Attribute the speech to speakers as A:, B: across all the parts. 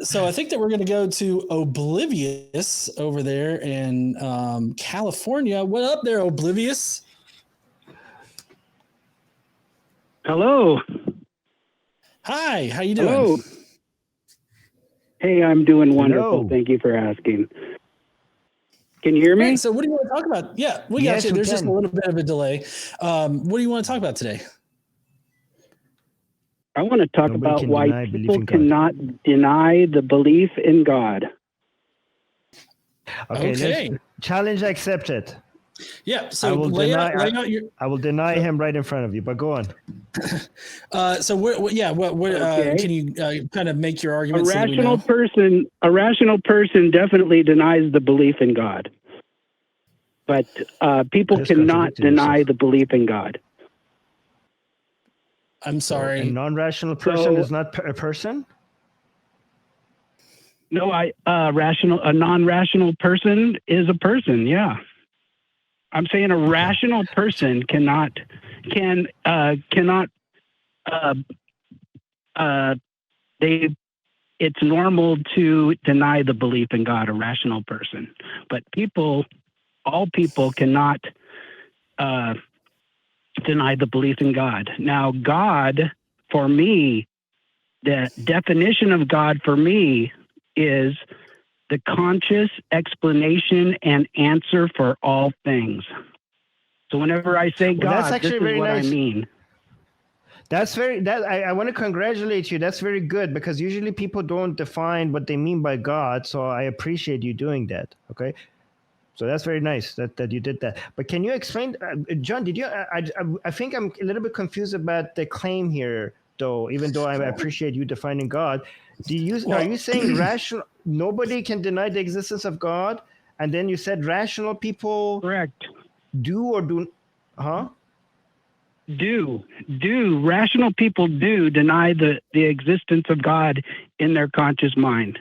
A: So I think that we're going to go to Oblivious over there in California. What up there, Oblivious?
B: Hello.
A: Hi, how you doing?
B: Hello. Hey, I'm doing wonderful.
C: Hello.
B: Thank you for asking. Can you hear me?
A: Great. So what do you want to talk about? Yeah, we got you. There's just a little bit of a delay. What do you want to talk about today?
B: I want to talk about why people cannot deny the belief in God.
C: Okay. Challenge accepted.
A: Yeah, so I
C: will deny him right in front of you, but go on.
A: Can you kind of make your argument?
B: A rational person definitely denies the belief in God, but people cannot deny the belief in God.
A: I'm sorry.
C: A non-rational person is not a person?
B: No, a non-rational person is a person. Yeah. I'm saying a rational person it's normal to deny the belief in God, a rational person. But all people cannot deny the belief in God. Now, God, for me, the definition of God for me is the conscious explanation and answer for all things. So whenever I say God, this is what I mean.
C: I want to congratulate you. That's very good, because usually people don't define what they mean by God. So I appreciate you doing that. Okay. So that's very nice that you did that. But can you explain, John, did you, I think I'm a little bit confused about the claim here, though, even though I appreciate you defining God. Are you saying rational, nobody can deny the existence of God? And then you said rational people do or do, huh?
B: Rational people do deny the existence of God in their conscious mind.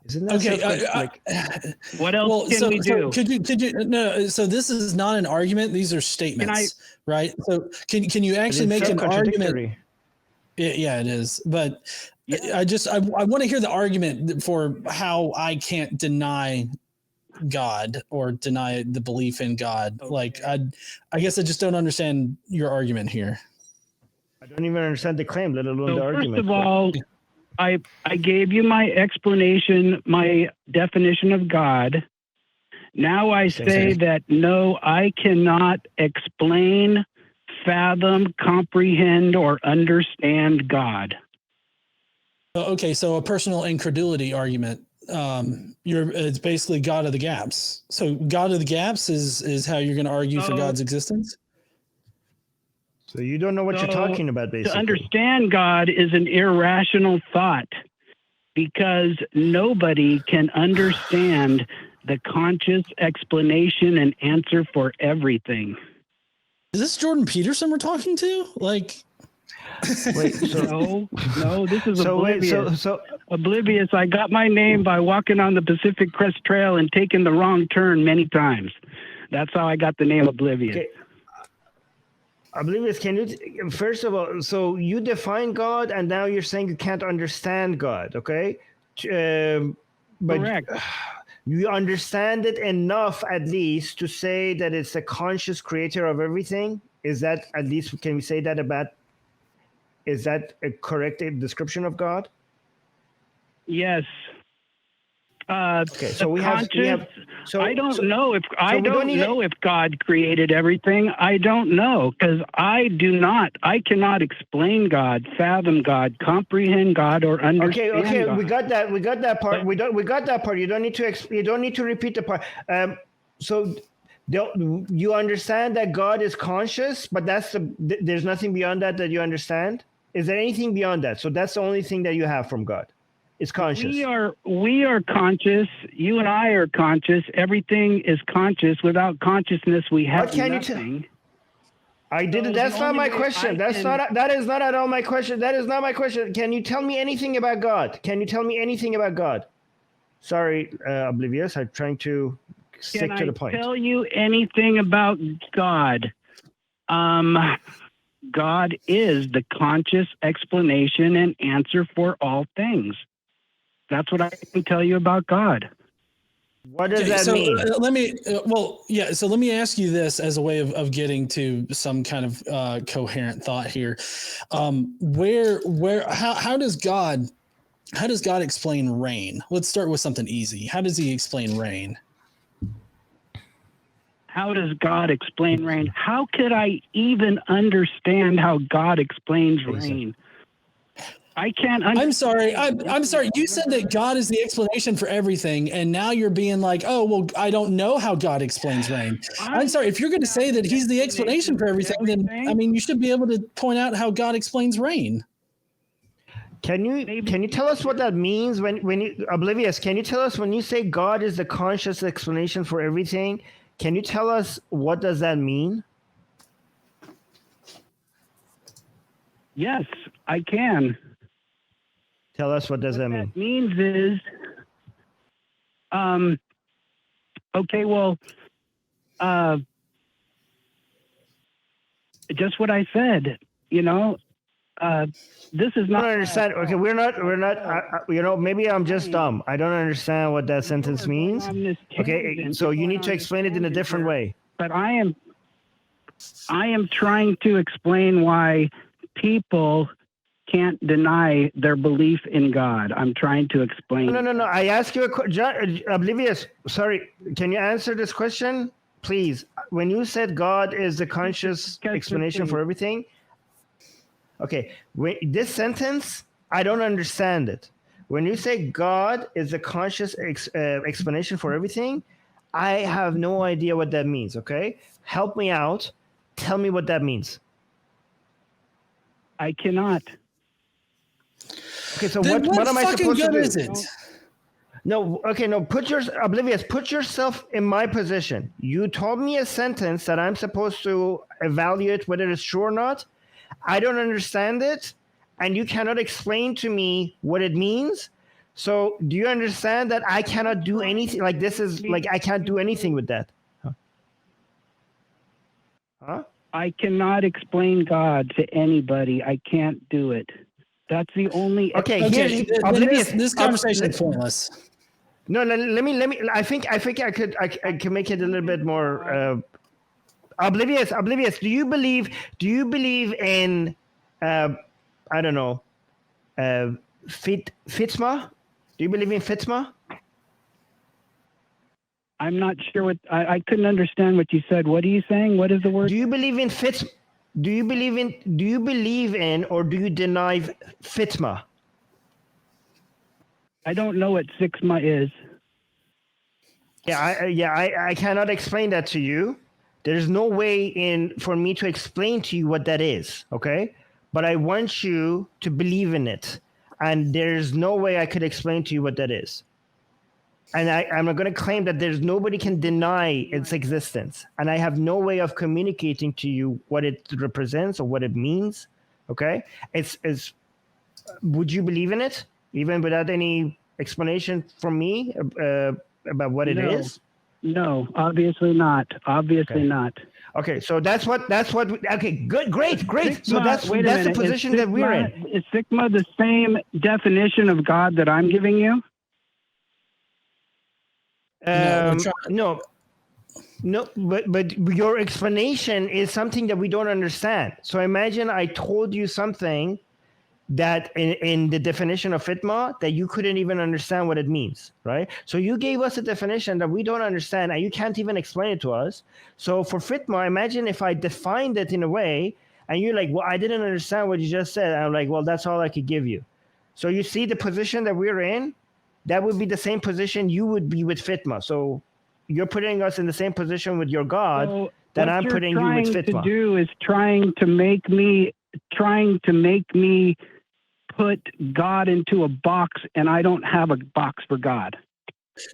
C: Isn't that
B: okay? What else can we do?
A: Could you? No. So this is not an argument. These are statements, right? So can you actually make an argument? Yeah, it is. But I want to hear the argument for how I can't deny God or deny the belief in God. Okay. Like I guess I just don't understand your argument here.
C: I don't even understand the claim, let alone the argument.
B: First of all, I gave you my explanation, my definition of God. Now I say that no, I cannot explain, fathom, comprehend, or understand God.
A: Okay, so a personal incredulity argument. It's basically God of the gaps. So God of the gaps is how you're going to argue for God's existence?
C: So you don't know what you're talking about, basically.
B: To understand God is an irrational thought, because nobody can understand the conscious explanation and answer for everything.
A: Is this Jordan Peterson we're talking to? Like,
B: wait, no, this is Oblivious. Oblivious. I got my name by walking on the Pacific Crest Trail and taking the wrong turn many times. That's how I got the name Oblivious. Okay.
C: Oblivious, can you, first of all, so you define God and now you're saying you can't understand God, okay? But
B: correct.
C: You understand it enough, at least, to say that it's a conscious creator of everything? Is that, at least, can we say that about, is that a correct description of God?
B: Yes.
C: Okay, so we have.
B: I don't know if God created everything. I don't know, because I cannot explain God, fathom God, comprehend God, or understand God.
C: Okay, we got that part. We got that part. You don't need to repeat the part. So you understand that God is conscious, but there's nothing beyond that you understand. Is there anything beyond that? So that's the only thing that you have from God. It's conscious.
B: We are conscious. You and I are conscious. Everything is conscious. Without consciousness, we have nothing.
C: I didn't. That's not my question. That is not at all my question. That is not my question. Can you tell me anything about God? Can you tell me anything about God? Sorry, Oblivious. I'm trying to stick to the point.
B: Can I tell you anything about God? God is the conscious explanation and answer for all things. That's what I can tell you about God.
C: What does that mean?
A: So let me ask you this as a way of getting to some kind of coherent thought here. How does God explain rain? Let's start with something easy. How does he explain rain?
B: How does God explain rain? How could I even understand how God explains rain? I can't.
A: I'm sorry. I'm sorry. You said that God is the explanation for everything, and now you're being like, "Oh, well, I don't know how God explains rain." I'm sorry. If you're going to say that He's the explanation for everything, then I mean, you should be able to point out how God explains rain.
C: Can you tell us what that means when you Oblivious? Can you tell us when you say God is the conscious explanation for everything? Can you tell us what does that mean?
B: Yes, I can.
C: Tell us what does that mean?
B: What that means is, okay, well, just what I said. You know, this is not.
C: I don't understand. Okay, we're not. Maybe I'm just dumb. I don't understand what that sentence means. Okay, so you need to explain it in a different way.
B: But I am trying to explain why people can't deny their belief in God. I'm trying to explain.
C: No. I ask you a question. Oblivious. Sorry. Can you answer this question, please? When you said God is the conscious explanation for everything. Okay. This sentence, I don't understand it. When you say God is the conscious explanation for everything, I have no idea what that means. Okay. Help me out. Tell me what that means.
B: I cannot.
C: Okay, so what am I supposed to do?
A: Is it?
C: No, okay, no. Oblivious. Put yourself in my position. You told me a sentence that I'm supposed to evaluate whether it's true or not. I don't understand it, and you cannot explain to me what it means. So, do you understand that I cannot do anything? Like this is like I can't do anything with that. Huh?
B: I cannot explain God to anybody. I can't do it. That's the only.
C: Okay.
A: This conversation is pointless.
C: No. Let me. I think I can make it a little bit more. Oblivious. Do you believe in? I don't know. Fitma. Do you believe in Fitma?
B: I'm not sure what I couldn't understand what you said. What are you saying? What is the word?
C: Do you believe in Fitma? Do you believe in or do you deny Fitma?
B: I don't know what Sigma is.
C: I cannot explain that to you. There's no way for me to explain to you what that is, okay? But I want you to believe in it. And there's no way I could explain to you what that is. And I'm going to claim that there's nobody can deny its existence. And I have no way of communicating to you what it represents or what it means. Okay? Would you believe in it? Even without any explanation from me about what it is?
B: No, obviously not. Obviously not.
C: Okay, so that's what, okay, good, great.
B: Sigma,
C: So that's the position that we're in.
B: Is Sigma the same definition of God that I'm giving you?
C: No, but your explanation is something that we don't understand. So imagine I told you something that in the definition of Fitma that you couldn't even understand what it means, right? So you gave us a definition that we don't understand and you can't even explain it to us. So for Fitma, imagine if I defined it in a way and you're like, well, I didn't understand what you just said. And I'm like, well, that's all I could give you. So you see the position that we're in? That would be the same position you would be with Fitma. So you're putting us in the same position with your God that I'm putting you with Fitma.
B: What you're trying to do is trying to make me put God into a box, and I don't have a box for God.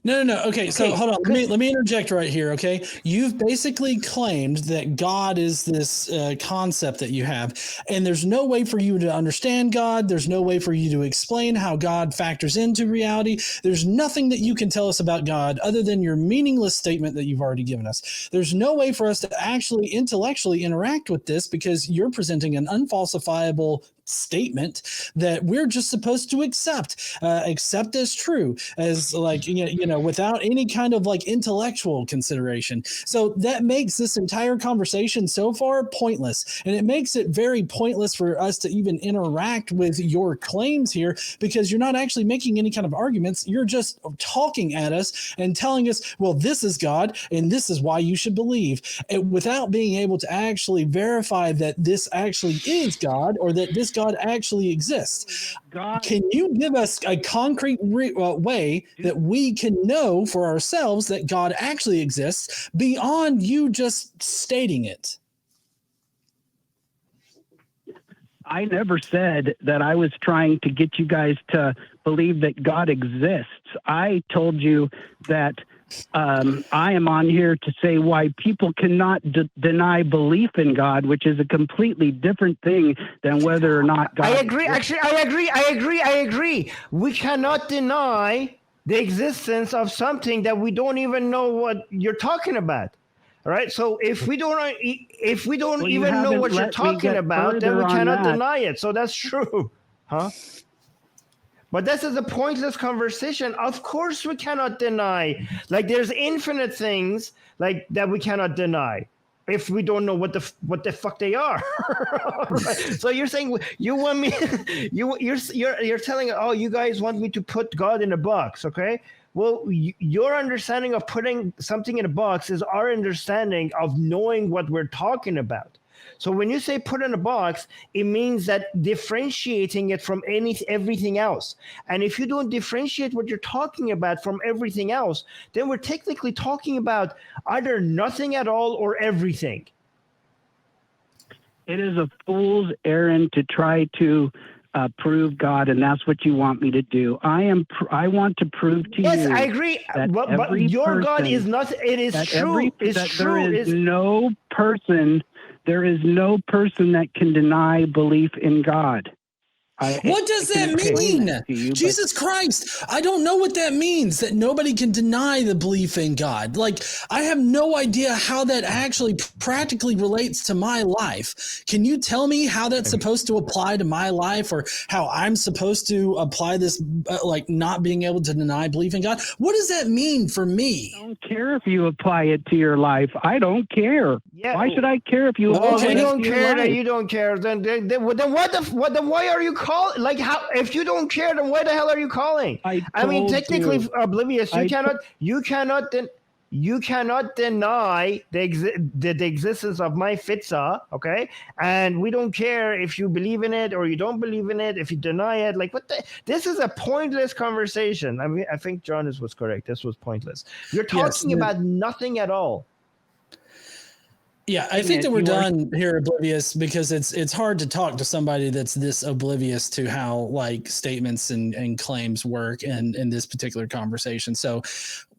A: No. Okay, so hold on. Let me interject right here. Okay, you've basically claimed that God is this concept that you have, and there's no way for you to understand God. There's no way for you to explain how God factors into reality. There's nothing that you can tell us about God other than your meaningless statement that you've already given us. There's no way for us to actually intellectually interact with this because you're presenting an unfalsifiable statement that we're just supposed to accept as true, as like, you know, without any kind of like intellectual consideration. So that makes this entire conversation so far pointless, and it makes it very pointless for us to even interact with your claims here, because you're not actually making any kind of arguments. You're just talking at us and telling us, well, this is God and this is why you should believe, and without being able to actually verify that this actually is God or that this God actually exists. Can you give us a concrete way that we can know for ourselves that God actually exists beyond you just stating it?
B: I never said that I was trying to get you guys to believe that God exists. I told you that I am on here to say why people cannot deny belief in God, which is a completely different thing than whether or not God.
C: I agree. Actually, I agree. We cannot deny the existence of something that we don't even know what you're talking about. All right. So if we don't even know what you're talking about, then we cannot deny it. So that's true, huh? But this is a pointless conversation. Of course, we cannot deny. Like, there's infinite things like that we cannot deny if we don't know what the fuck they are. Right? So you're saying you want me? You're telling, oh, you guys want me to put God in a box, okay? Well, your understanding of putting something in a box is our understanding of knowing what we're talking about. So when you say put in a box, it means that differentiating it from everything else. And if you don't differentiate what you're talking about from everything else, then we're technically talking about either nothing at all or everything.
B: It is a fool's errand to try to prove God, and that's what you want me to do. I want to prove to you.
C: Yes, I agree. But your God is not. It is true. It's true.
B: There is no person that can deny belief in God.
A: What does that mean? Jesus Christ. I don't know what that means, that nobody can deny the belief in God. Like, I have no idea how that actually practically relates to my life. Can you tell me how that's supposed to apply to my life, or how I'm supposed to apply this, like not being able to deny belief in God? What does that mean for me?
B: I don't care if you apply it to your life. I don't care. Yeah. Why should I care if you apply it to your life?
C: Well, you don't care, then you don't care. Then why are you calling? Like, how? If you don't care, then why the hell are you calling? I mean, technically, oblivious. You cannot deny the existence of my pizza, okay? And we don't care if you believe in it or you don't believe in it. If you deny it, like, this is a pointless conversation. I mean, I think John was correct. This was pointless. You're talking about nothing at all.
A: Yeah, I think that we're done here, Oblivious, because it's hard to talk to somebody that's this oblivious to how like statements and claims work in this particular conversation. So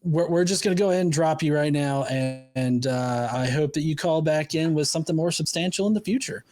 A: we're just going to go ahead and drop you right now, and I hope that you call back in with something more substantial in the future.